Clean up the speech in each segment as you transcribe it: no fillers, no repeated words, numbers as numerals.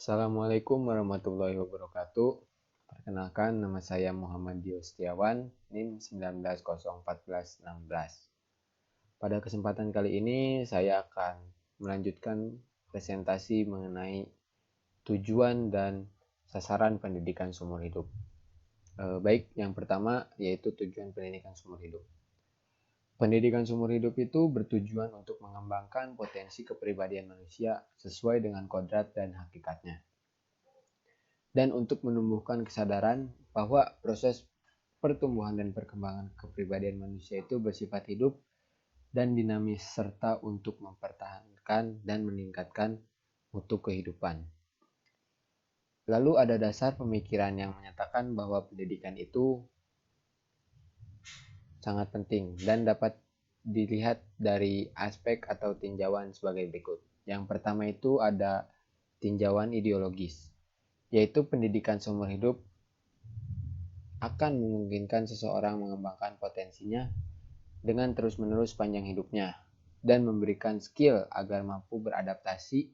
Assalamualaikum warahmatullahi wabarakatuh. Perkenalkan, nama saya Muhammad Dio Setiawan, NIM 19014116. Pada kesempatan kali ini, saya akan melanjutkan presentasi mengenai tujuan dan sasaran pendidikan seumur hidup. Baik, yang pertama yaitu tujuan pendidikan seumur hidup. Pendidikan seumur hidup itu bertujuan untuk mengembangkan potensi kepribadian manusia sesuai dengan kodrat dan hakikatnya, dan untuk menumbuhkan kesadaran bahwa proses pertumbuhan dan perkembangan kepribadian manusia itu bersifat hidup dan dinamis serta untuk mempertahankan dan meningkatkan mutu kehidupan. Lalu ada dasar pemikiran yang menyatakan bahwa pendidikan itu sangat penting dan dapat dilihat dari aspek atau tinjauan sebagai berikut. Yang pertama itu ada tinjauan ideologis, yaitu pendidikan seumur hidup akan memungkinkan seseorang mengembangkan potensinya dengan terus-menerus sepanjang hidupnya dan memberikan skill agar mampu beradaptasi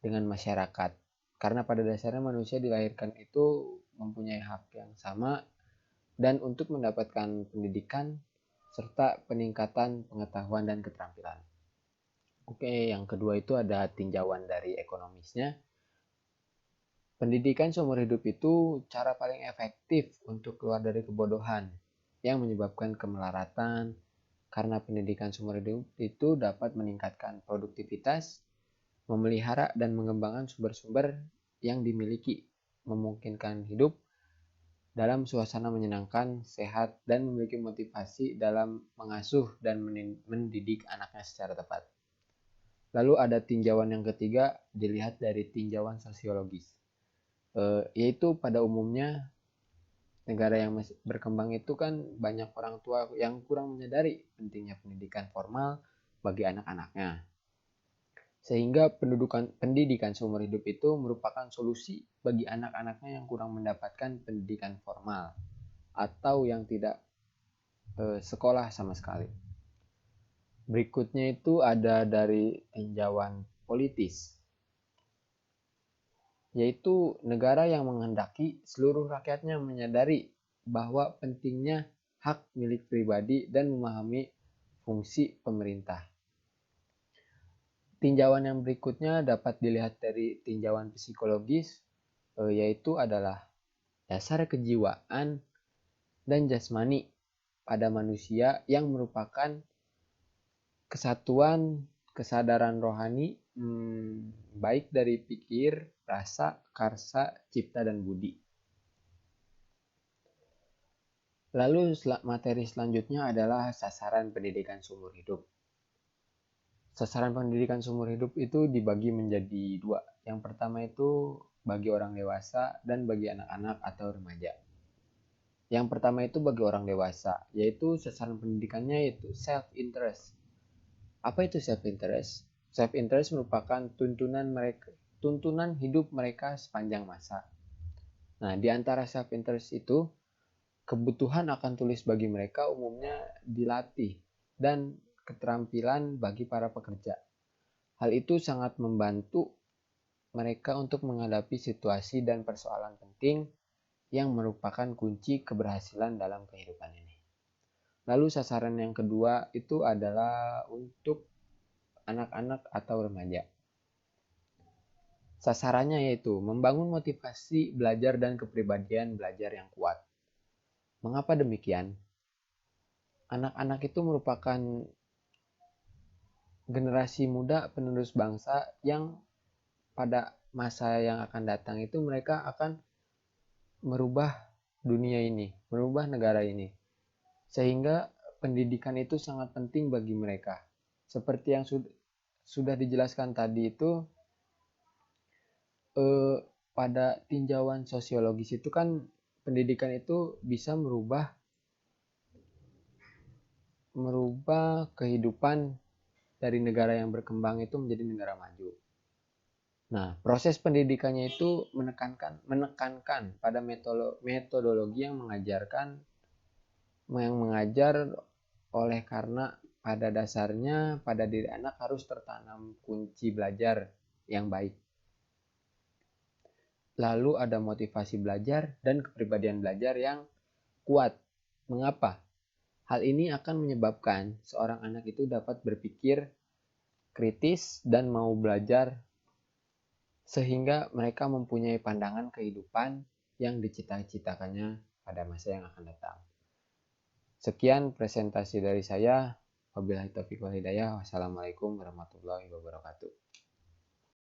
dengan masyarakat. Karena pada dasarnya manusia dilahirkan itu mempunyai hak yang sama dan untuk mendapatkan pendidikan serta peningkatan pengetahuan dan keterampilan. Oke, yang kedua itu ada tinjauan dari ekonomisnya. Pendidikan seumur hidup itu cara paling efektif untuk keluar dari kebodohan yang menyebabkan kemelaratan, karena pendidikan seumur hidup itu dapat meningkatkan produktivitas, memelihara dan mengembangkan sumber-sumber yang dimiliki, memungkinkan hidup dalam suasana menyenangkan, sehat, dan memiliki motivasi dalam mengasuh dan mendidik anaknya secara tepat. Lalu ada tinjauan yang ketiga, dilihat dari tinjauan sosiologis, yaitu pada umumnya negara yang masih berkembang itu kan banyak orang tua yang kurang menyadari pentingnya pendidikan formal bagi anak-anaknya. Sehingga pendidikan seumur hidup itu merupakan solusi bagi anak-anaknya yang kurang mendapatkan pendidikan formal atau yang tidak sekolah sama sekali. Berikutnya itu ada dari tinjauan politis, yaitu negara yang menghendaki seluruh rakyatnya menyadari bahwa pentingnya hak milik pribadi dan memahami fungsi pemerintah. Tinjauan yang berikutnya dapat dilihat dari tinjauan psikologis, yaitu adalah dasar kejiwaan dan jasmani pada manusia yang merupakan kesatuan kesadaran rohani, baik dari pikir, rasa, karsa, cipta, dan budi. Lalu materi selanjutnya adalah sasaran pendidikan seumur hidup. Sasaran pendidikan seumur hidup itu dibagi menjadi dua. Yang pertama itu bagi orang dewasa dan bagi anak-anak atau remaja. Yang pertama itu bagi orang dewasa, yaitu sasaran pendidikannya yaitu self-interest. Apa itu self-interest? Self-interest merupakan tuntunan hidup mereka sepanjang masa. Nah, di antara self-interest itu, kebutuhan akan tulis bagi mereka umumnya dilatih dan keterampilan bagi para pekerja. Hal itu sangat membantu mereka untuk menghadapi situasi dan persoalan penting yang merupakan kunci keberhasilan dalam kehidupan ini. Lalu sasaran yang kedua itu adalah untuk anak-anak atau remaja. Sasarannya yaitu membangun motivasi belajar dan kepribadian belajar yang kuat. Mengapa demikian? Anak-anak itu merupakan generasi muda penerus bangsa yang pada masa yang akan datang itu mereka akan merubah dunia ini, merubah negara ini. Sehingga pendidikan itu sangat penting bagi mereka. Seperti yang sudah dijelaskan tadi itu, pada tinjauan sosiologis itu kan pendidikan itu bisa merubah kehidupan dari negara yang berkembang itu menjadi negara maju. Nah, proses pendidikannya itu menekankan pada metodologi yang mengajar oleh karena pada dasarnya pada diri anak harus tertanam kunci belajar yang baik. lalu ada motivasi belajar dan kepribadian belajar yang kuat. Mengapa? Hal ini akan menyebabkan seorang anak itu dapat berpikir kritis dan mau belajar sehingga mereka mempunyai pandangan kehidupan yang dicita-citakannya pada masa yang akan datang. Sekian presentasi dari saya. Wabillahi taufiq wal hidayah. Wassalamualaikum warahmatullahi wabarakatuh.